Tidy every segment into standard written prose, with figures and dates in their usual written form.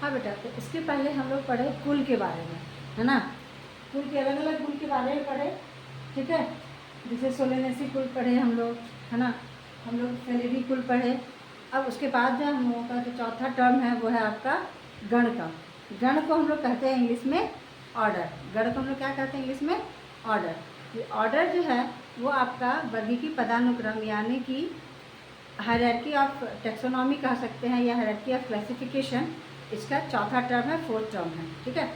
हाँ बेटा, तो इसके पहले हम लोग पढ़े कुल के बारे में, है ना। कुल के अलग अलग कुल के बारे में पढ़े, ठीक है। जैसे सोलेनेसी कुल पढ़े हम लोग, है ना। हम लोग फेलिडी कुल पढ़े। अब उसके बाद जो हम लोगों का जो चौथा टर्म है वो है आपका गण का। गण को हम लोग कहते हैं इंग्लिश में ऑर्डर। गण को हम लोग क्या कहते हैं इंग्लिश में? ऑर्डर। ये ऑर्डर जो है वो आपका वर्गीकी पदानुक्रम यानी कि हायरार्की ऑफ टेक्सोनॉमी कह सकते हैं या हायरार्की ऑफ क्लासिफिकेशन, इसका चौथा टर्म है, फोर्थ टर्म है, ठीक है।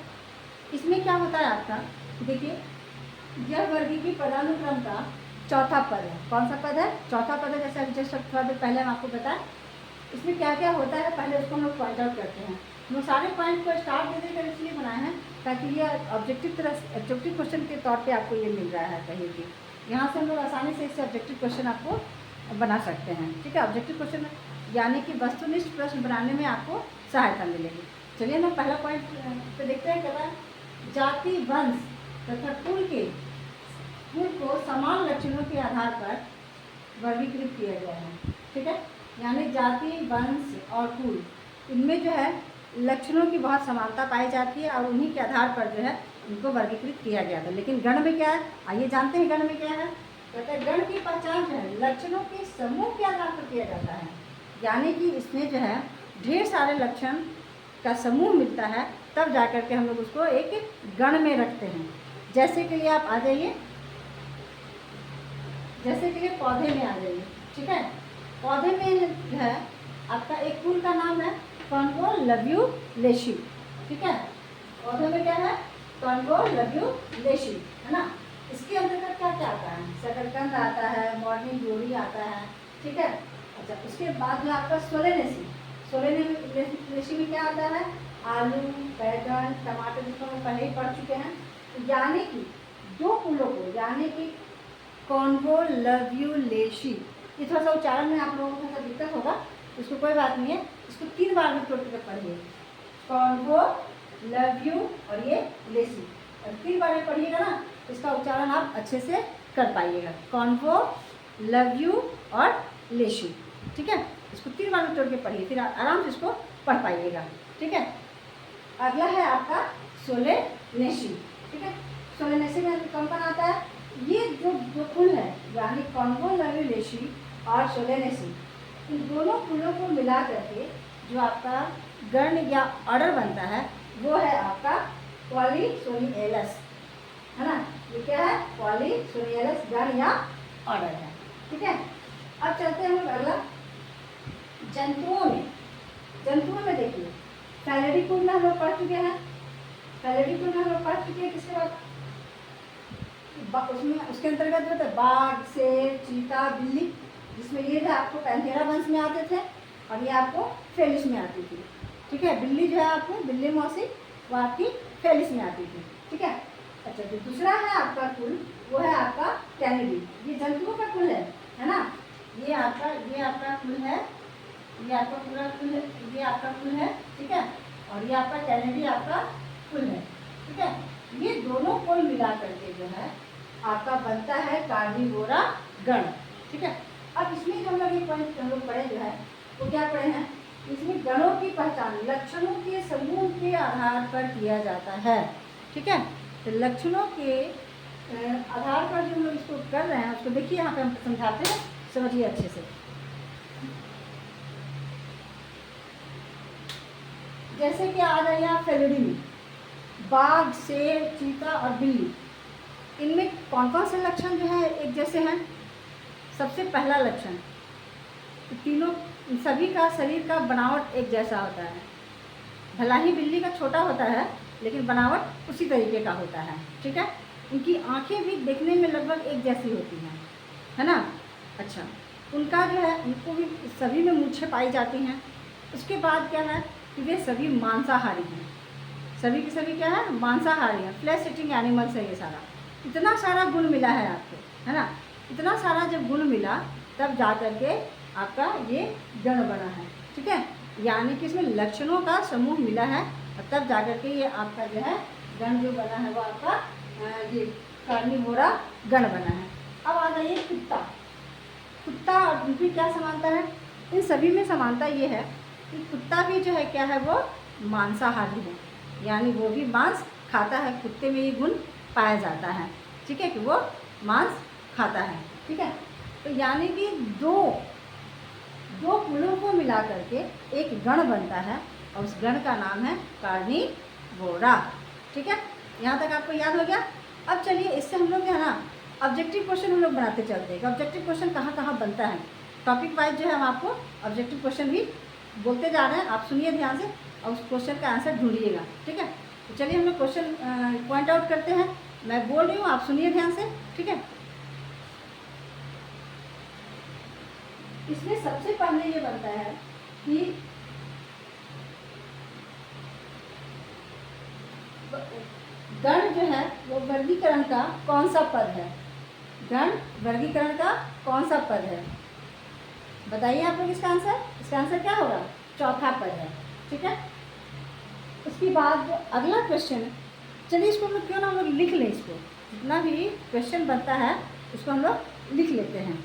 इसमें क्या होता है आपका, देखिए यह वर्गीकी पदानुक्रम का चौथा पद है। कौन सा पद है? चौथा पद है। जैसे अभी जस्ट थोड़ा देर पहले हम आपको बताएं इसमें क्या क्या होता है, पहले उसको हम लोग पॉइंट आउट करते हैं। हम लोग सारे पॉइंट को स्टार दे देकर इसलिए बनाए हैं ताकि ये ऑब्जेक्टिव क्वेश्चन के तौर पे आपको ये मिल रहा है कहीं भी। यहाँ से हम लोग आसानी से इससे ऑब्जेक्टिव क्वेश्चन आपको बना सकते हैं, ठीक है। ऑब्जेक्टिव क्वेश्चन यानी कि वस्तुनिष्ठ प्रश्न बनाने में आपको सहायता मिलेगी। चलिए ना पहला पॉइंट पे देखते हैं। क्या जाति, वंश तथा कुल को समान लक्षणों के आधार पर वर्गीकृत किया गया है, ठीक है। यानी जाति, वंश और कुल, इनमें जो है लक्षणों की बहुत समानता पाई जाती है और उन्हीं के आधार पर जो है इनको वर्गीकृत किया गया था। लेकिन गण में क्या है, आइए जानते हैं गण में क्या है। कहते हैं गण की पहचान जो है लक्षणों के समूह के आधार पर किया जाता है। यानी कि इसमें जो है ढेर सारे लक्षण का समूह मिलता है, तब जाकर के हम लोग उसको एक गण में रखते हैं। जैसे के लिए आप आ जाइए, जैसे कि पौधे में आ जाइए, ठीक है। पौधे में जो है आपका एक कुल का नाम है कॉन्वोल्यूलेसी, ठीक है। पौधे में क्या है? कॉन्वोल्यूलेसी, है ना। इसके अंतर्गत क्या क्या आता है? शकरकंद आता है, मॉर्निंग ग्लोरी आता है, ठीक है। अच्छा, उसके बाद में आपका सोलेनेसी में क्या आता है? आलू, बैगन, टमाटर, जिसको हम पहले ही पढ़ चुके हैं। यानी कि दो फूलों को, यानी कि कॉन्वोल्यूलेसी, ये थोड़ा सा उच्चारण में आप लोगों को थोड़ा दिक्कत होगा, इसको कोई बात नहीं है। इसको 3 बार में टोटल पढ़िए, कॉन्वोल्यू और ये लेसी, और 3 बार में पढ़िएगा ना, इसका उच्चारण आप अच्छे से कर पाइएगा। कॉन्वोल्यू और लेसी, ठीक है। इसको 3 बार में तोड़ के पढ़िए, फिर आराम से इसको पढ़ पाइएगा, ठीक है। अगला है आपका सोलेनेसी, ठीक है। सोलेनेसी में कौन कौन आता है? ये जो फूल है यानी कॉन्वोल्यूलेसी और सोलेनेसी, इन दोनों फूलों को मिला करके जो आपका गण या ऑर्डर बनता है वो है आपका पॉलीसोनिएलस, है ना। ये क्या है? पॉलीसोनिएलस गण या ऑर्डर है, ठीक है। अब चलते हैं हम अगला जंतुओं में। जंतुओं में देखिए फैलिडी कुल में हम लोग पढ़ चुके हैं। फैलिडी कुल में हम लोग पढ़ चुके हैं। किसके बाद उसमें उसके अंतर्गत जो है बाघ, शेर, चीता, बिल्ली, जिसमें ये था आपको पैंथेरा वंश में आते थे और ये आपको फेलिस में आती थी, ठीक है। बिल्ली जो है आपको बिल्ली मौसी, वो आपकी फेलिस में आती थी, ठीक है। अच्छा, जो दूसरा है आपका कुल वो है आपका कैनिडी। ये जंतुओं का कुल है ना। ये आपका कुल है, ये आपका पूरा कुल है, ये आपका कुल है, ठीक है। और ये आपका कैनिडी आपका कुल है, ठीक है। ये दोनों कुल मिला करके जो है आपका बनता है कार्निवोरा गण, ठीक है। अब इसमें जो हम लोग ये पॉइंट हम लोग पढ़े जो है वो क्या पढ़े हैं? इसमें गणों की पहचान लक्षणों के समूह के आधार पर किया जाता है, ठीक है। तो लक्षणों के आधार पर जो हम लोग इसको कर रहे हैं उसको देखिए, यहाँ पे हम समझाते हैं, समझिए अच्छे से। जैसे कि आ जाइए आप फैलिडी में, बाघ, शेर, चीता और बिल्ली, इनमें कौन कौन से लक्षण जो है एक जैसे हैं? सबसे पहला लक्षण, तीनों सभी का शरीर का बनावट एक जैसा होता है। भला ही बिल्ली का छोटा होता है लेकिन बनावट उसी तरीके का होता है, ठीक है। उनकी आंखें भी देखने में लगभग एक जैसी होती हैं, है ना। अच्छा, उनका जो है उनको भी सभी में मूंछें पाई जाती हैं। उसके बाद क्या है कि वे सभी मांसाहारी हैं। सभी के सभी क्या है? मांसाहारी हैं, फ्लैश ईटिंग एनिमल्स है ये सारा। इतना सारा गुण मिला है आपको, है ना। इतना सारा जब गुण मिला तब जा कर के आपका ये गण बना है, ठीक है। यानी कि इसमें लक्षणों का समूह मिला है और तब जा कर के ये आपका जो है गण जो बना है वो आपका ये कार्निवोरा गण बना है। अब आ जाइए कुत्ता और उनकी क्या समानता है? इन सभी में समानता ये है कि कुत्ता भी जो है क्या है वो मांसाहारी है, यानी वो भी मांस खाता है। कुत्ते में ये गुण पाया जाता है, ठीक है, कि वो मांस खाता है, ठीक है। तो यानी कि दो कुलों को मिला करके एक गण बनता है और उस गण का नाम है कार्निवोरा, ठीक है। यहाँ तक आपको याद हो गया। अब चलिए इससे हम लोग है ना ऑब्जेक्टिव क्वेश्चन हम लोग बनाते चलते हैं। ऑब्जेक्टिव क्वेश्चन कहाँ कहाँ बनता है, टॉपिक वाइज जो है हम आपको ऑब्जेक्टिव क्वेश्चन भी बोलते जा रहे हैं। आप सुनिए ध्यान से और उस क्वेश्चन का आंसर ढूंढिएगा, ठीक है। तो चलिए हम लोग क्वेश्चन पॉइंट आउट करते हैं। मैं बोल रही हूँ, आप सुनिए ध्यान से, ठीक है। इसमें सबसे पहले ये बनता है कि गण जो है वो वर्गीकरण का कौन सा पद है। गण वर्गीकरण का कौन सा पद है, बताइए आप लोग इसका आंसर। इसका आंसर क्या होगा, चौथा पद है, ठीक है। उसके बाद जो अगला क्वेश्चन है, चलिए इसको हम लोग क्यों ना हम लोग लिख लें, इसको जितना भी क्वेश्चन बनता है उसको हम लोग लिख लेते हैं।